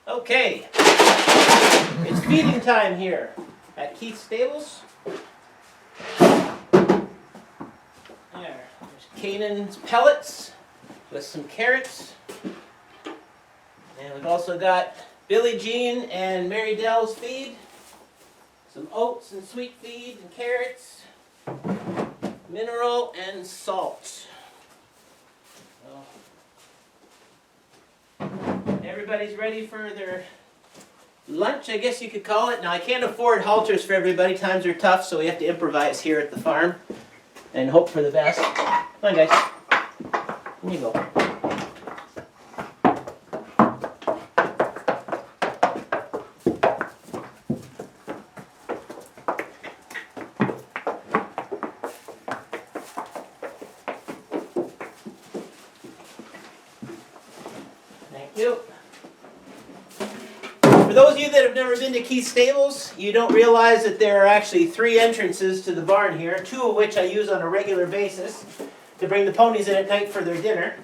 Okay, it's feeding time here at Keith's Stables. There's Canaan's pellets with some carrots. And we've also got Billie Jean and Mary Dell's feed. Some oats and sweet feed and carrots. Mineral and salt. Everybody's ready for their lunch, I guess you could call it. Now, I can't afford halters for everybody. Times are tough, so we have to improvise here at the farm and hope for the best. Come on, guys. Here you go. Thank you. For those of you that have never been to Keith's Stables, you don't realize that there are actually 3 entrances to the barn here, 2 of which I use on a regular basis to bring the ponies in at night for their dinner.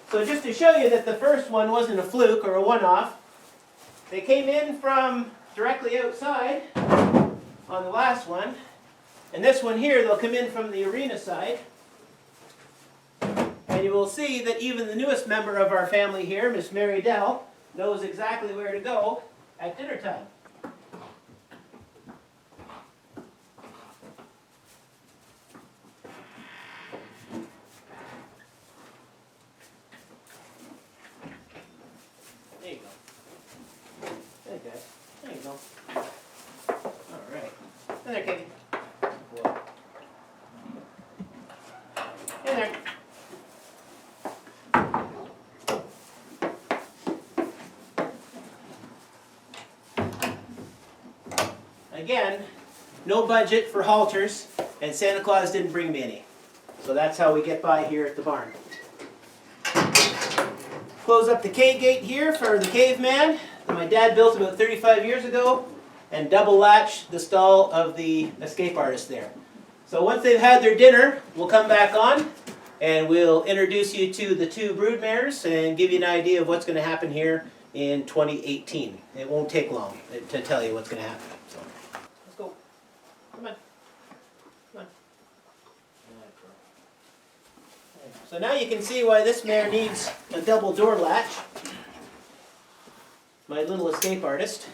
So just to show you that the first one wasn't a fluke or a one-off, they came in from directly outside on the last one, and this one here, they'll come in from the arena side. And you will see that even the newest member of our family here, Miss Mary Dell, knows exactly where to go at dinner time. There you go. There you go. There you go. All right. In there, Katie. In there. Again, no budget for halters, and Santa Claus didn't bring me any. So that's how we get by here at the barn. Close up the K-gate here for the caveman that my dad built about 35 years ago, and double latch the stall of the escape artist there. So once they've had their dinner, we'll come back on and we'll introduce you to the 2 broodmares and give you an idea of what's going to happen here in 2018. It won't take long to tell you what's going to happen. So. Let's go. Come on. Come on. So now you can see why this mare needs a double door latch. My little escape artist.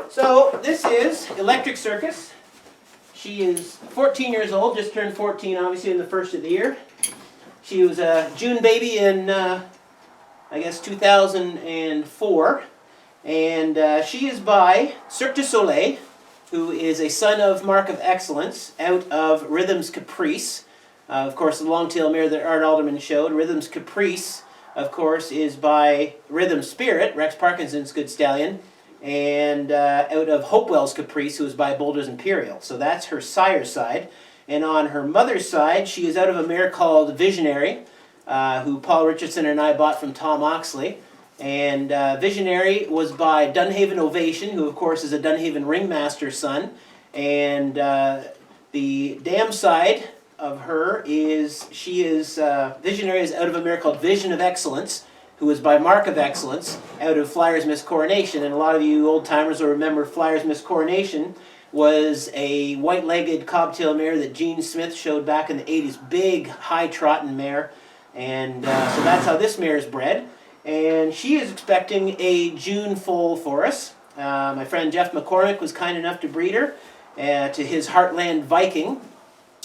So this is Electric Circus. She is 14 years old, just turned 14 obviously in the first of the year. She was a June baby in, I guess, 2004. And she is by Cirque du Soleil, who is a son of Mark of Excellence out of Rhythms Caprice. Of course, the long-tail mare that Art Alderman showed. Rhythms Caprice, of course, is by Rhythm Spirit, Rex Parkinson's good stallion, and out of Hopewell's Caprice, who is by Boulder's Imperial. So that's her sire's side. And on her mother's side, she is out of a mare called Visionary, who Paul Richardson and I bought from Tom Oxley. And Visionary was by Dunhaven Ovation, who of course is a Dunhaven ringmaster son. And the dam side of her is, Visionary is out of a mare called Vision of Excellence, who is by Mark of Excellence, out of Flyers Miss Coronation. And a lot of you old-timers will remember Flyers Miss Coronation was a white-legged cobtail mare that Gene Smith showed back in the 80s. Big, high-trotting mare. And so that's how this mare is bred. And she is expecting a June foal for us. My friend Jeff McCormick was kind enough to breed her to his Heartland Viking.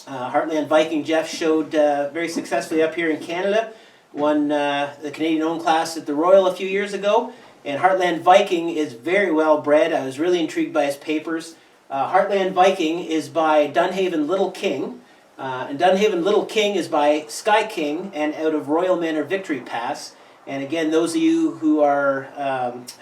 Heartland Viking Jeff showed very successfully up here in Canada. Won the Canadian Own class at the Royal a few years ago. And Heartland Viking is very well bred. I was really intrigued by his papers. Heartland Viking is by Dunhaven Little King. And Dunhaven Little King is by Sky King and out of Royal Manor Victory Pass. And again, those of you who are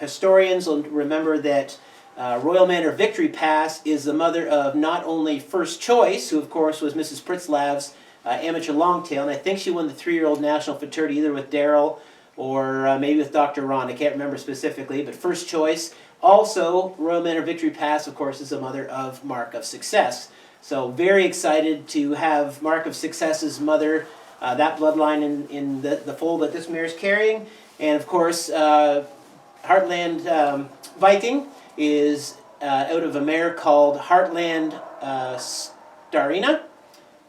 historians will remember that Royal Manor Victory Pass is the mother of not only First Choice, who of course was Mrs. Pritzlav's amateur longtail, and I think she won the 3-year-old national fraternity either with Daryl or maybe with Dr. Ron. I can't remember specifically, but First Choice. Also, Royal Manor Victory Pass, of course, is the mother of Mark of Success. So very excited to have Mark of Success's mother, that bloodline in the foal that this mare is carrying. And of course, Heartland Viking is out of a mare called Heartland Starina,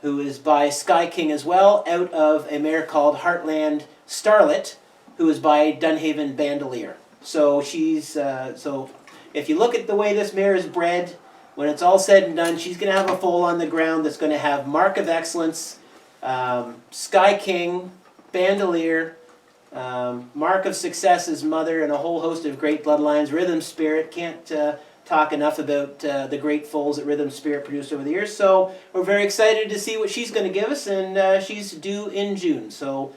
who is by Sky King as well, out of a mare called Heartland Starlet, who is by Dunhaven Bandolier. So she's so if you look at the way this mare is bred, when it's all said and done, she's going to have a foal on the ground that's going to have Mark of Excellence, Sky King, Bandolier, Mark of Success's mother, and a whole host of great bloodlines. Rhythm Spirit, can't talk enough about the great foals that Rhythm Spirit produced over the years. So we're very excited to see what she's going to give us, and she's due in June. So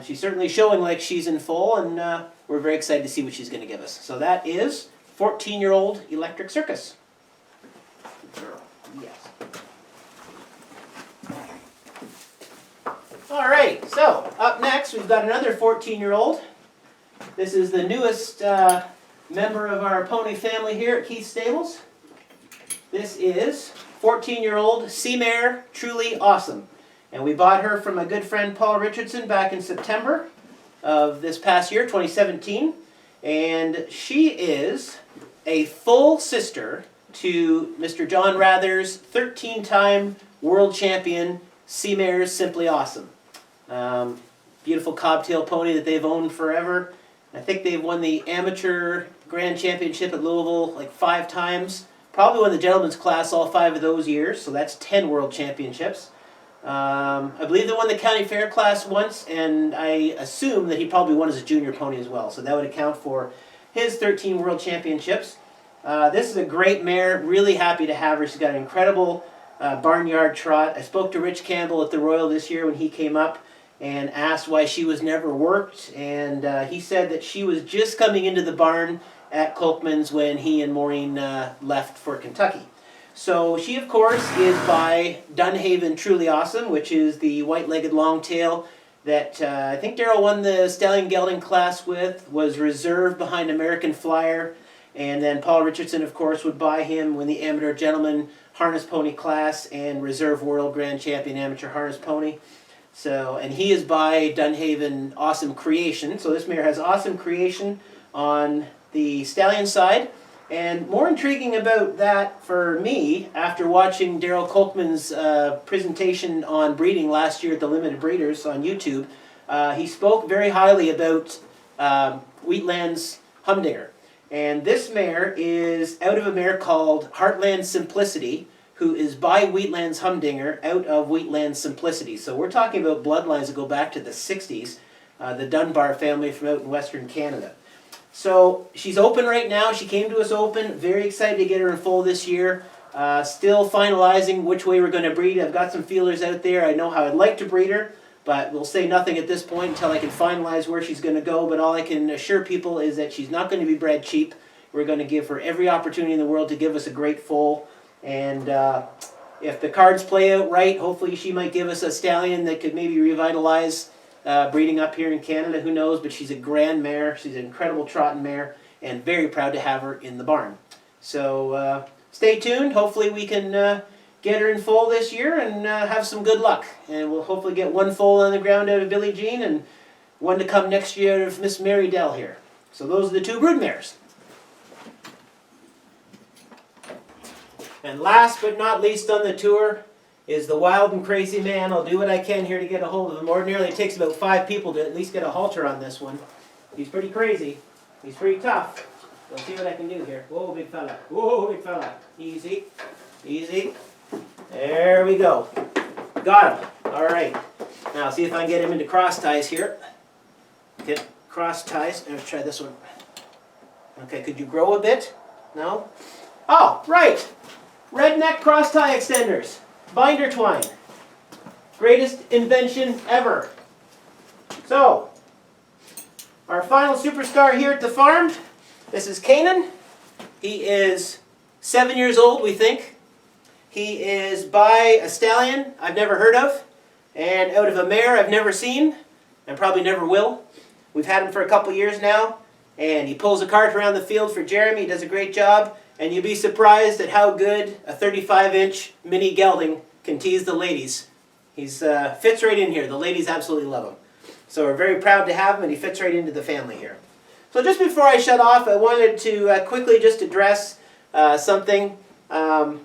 she's certainly showing like she's in full, and we're very excited to see what she's going to give us. So that is 14-year-old Electric Circus. Yes. All right, so up next we've got another 14-year-old. This is the newest member of our pony family here at Keith Stables. This is 14-year-old Sea-Mare Truly Awesome. And we bought her from a good friend Paul Richardson back in September of this past year, 2017. And she is a full sister to Mr. John Rather's 13-time world champion Sea-Mare Simply Awesome. Beautiful cobtail pony that they've owned forever. I think they've won the amateur grand championship at Louisville like 5 times. Probably won the gentleman's class all 5 of those years, so that's 10 world championships. I believe they won the county fair class once, and I assume that he probably won as a junior pony as well, so that would account for his 13 world championships. This is a great mare, really happy to have her. She's got an incredible barnyard trot. I spoke to Rich Campbell at the Royal this year when he came up and asked why she was never worked, and he said that she was just coming into the barn at Kolkman's when he and Maureen left for Kentucky. So she, of course, is by Dunhaven Truly Awesome, which is the white-legged longtail that I think Darrell won the Stallion Gelding class with, was reserved behind American Flyer, and then Paul Richardson, of course, would buy him when the Amateur Gentleman Harness Pony class and Reserve World Grand Champion Amateur Harness Pony. So, and he is by Dunhaven Awesome Creation. So this mare has Awesome Creation on the stallion side. And more intriguing about that for me, after watching Darrell Kolkman's presentation on breeding last year at the Limited Breeders on YouTube, he spoke very highly about Wheatland's Humdinger. And this mare is out of a mare called Heartland Simplicity, who is by Wheatland's Humdinger out of Wheatland's Simplicity. So we're talking about bloodlines that go back to the 60s, the Dunbar family from out in Western Canada. So she's open right now. She came to us open. Very excited to get her in full this year. Still finalizing which way we're going to breed. I've got some feelers out there. I know how I'd like to breed her, but we'll say nothing at this point until I can finalize where she's going to go. But all I can assure people is that she's not going to be bred cheap. We're going to give her every opportunity in the world to give us a great foal. And if the cards play out right, hopefully she might give us a stallion that could maybe revitalize breeding up here in Canada, who knows, but she's a grand mare. She's an incredible trotting mare, and very proud to have her in the barn. So stay tuned. Hopefully we can get her in full this year and have some good luck. And we'll hopefully get one foal on the ground out of Billie Jean and one to come next year out of Miss Mary Dell here. So those are the 2 brood mares. And last but not least on the tour is the wild and crazy man. I'll do what I can here to get a hold of him. Ordinarily it takes about 5 people to at least get a halter on this one. He's pretty crazy. He's pretty tough. Let's see what I can do here. Whoa, big fella. Whoa, big fella. Easy. Easy. There we go. Got him. All right. Now see if I can get him into cross ties here. Get cross ties. Let's try this one. Okay, could you grow a bit? No? Oh, right. Redneck cross tie extenders. Binder twine. Greatest invention ever. So, our final superstar here at the farm, this is Kanan. He is 7 years old, we think. He is by a stallion I've never heard of, and out of a mare I've never seen, and probably never will. We've had him for a couple years now, and he pulls a cart around the field for Jeremy. He does a great job. And you'd be surprised at how good a 35-inch mini gelding can tease the ladies. He's fits right in here. The ladies absolutely love him. So we're very proud to have him, and he fits right into the family here. So So just before I shut off, I wanted to quickly just address something. My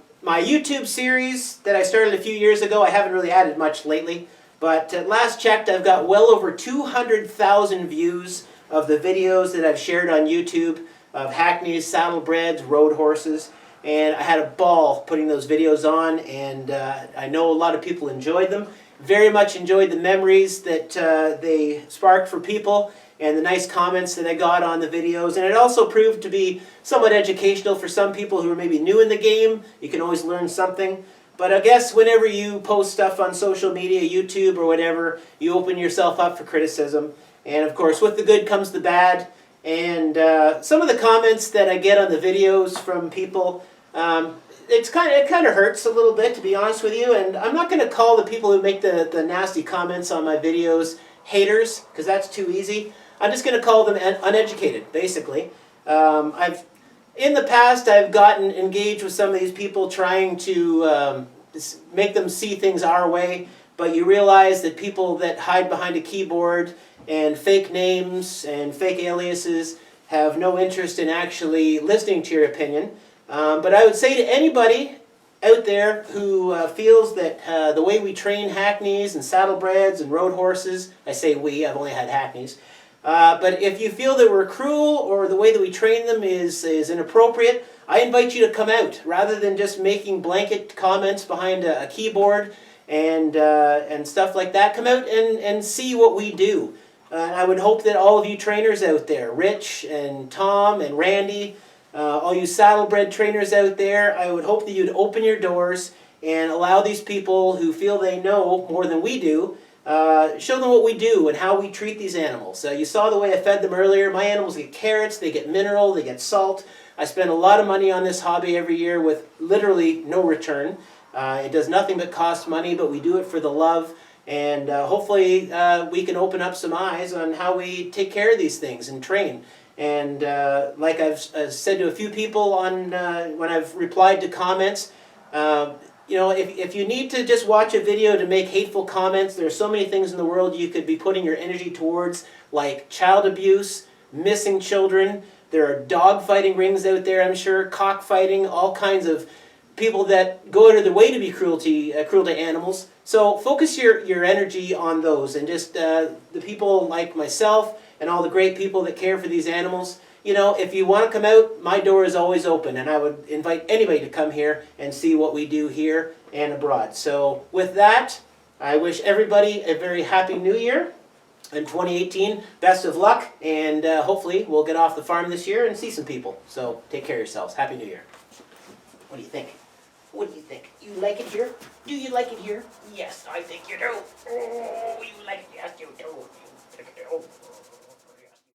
YouTube series that I started a few years ago, I haven't really added much lately, but at last checked, I've got well over 200,000 views of the videos that I've shared on YouTube of hackneys, saddlebreds, road horses, and I had a ball putting those videos on, and I know a lot of people enjoyed them. Very much enjoyed the memories that they sparked for people and the nice comments that I got on the videos. And it also proved to be somewhat educational for some people who are maybe new in the game. You can always learn something. But I guess whenever you post stuff on social media, YouTube or whatever, you open yourself up for criticism. And of course, with the good comes the bad. And some of the comments that I get on the videos from people, it kind of hurts a little bit, to be honest with you. And I'm not going to call the people who make the nasty comments on my videos haters, because that's too easy. I'm just going to call them uneducated, basically. In the past, I've gotten engaged with some of these people trying to make them see things our way, but you realize that people that hide behind a keyboard and fake names and fake aliases have no interest in actually listening to your opinion. But I would say to anybody out there who feels that the way we train hackneys and saddlebreds and road horses, I say we, I've only had hackneys, but if you feel that we're cruel or the way that we train them is inappropriate, I invite you to come out rather than just making blanket comments behind a keyboard and stuff like that. Come out and see what we do. I would hope that all of you trainers out there, Rich and Tom and Randy, all you saddlebred trainers out there, I would hope that you'd open your doors and allow these people who feel they know more than we do, show them what we do and how we treat these animals. You saw the way I fed them earlier. My animals get carrots, they get mineral, they get salt. I spend a lot of money on this hobby every year with literally no return. It does nothing but cost money, but we do it for the love. And hopefully we can open up some eyes on how we take care of these things and train. And like I've said to a few people on when I've replied to comments, you know, if you need to just watch a video to make hateful comments, there are so many things in the world you could be putting your energy towards, like child abuse, missing children. There are dog fighting rings out there, I'm sure, cockfighting, all kinds of people that go out of their way to be cruel to animals. So focus your energy on those, and just the people like myself and all the great people that care for these animals. You know, if you want to come out, my door is always open, and I would invite anybody to come here and see what we do here and abroad. So with that, I wish everybody a very happy new year in 2018. Best of luck, and hopefully we'll get off the farm this year and see some people. So take care of yourselves. Happy New Year. What do you think? What do you think? You like it here? Do you like it here? Yes, I think you do. Oh, you like it? Yes, you do.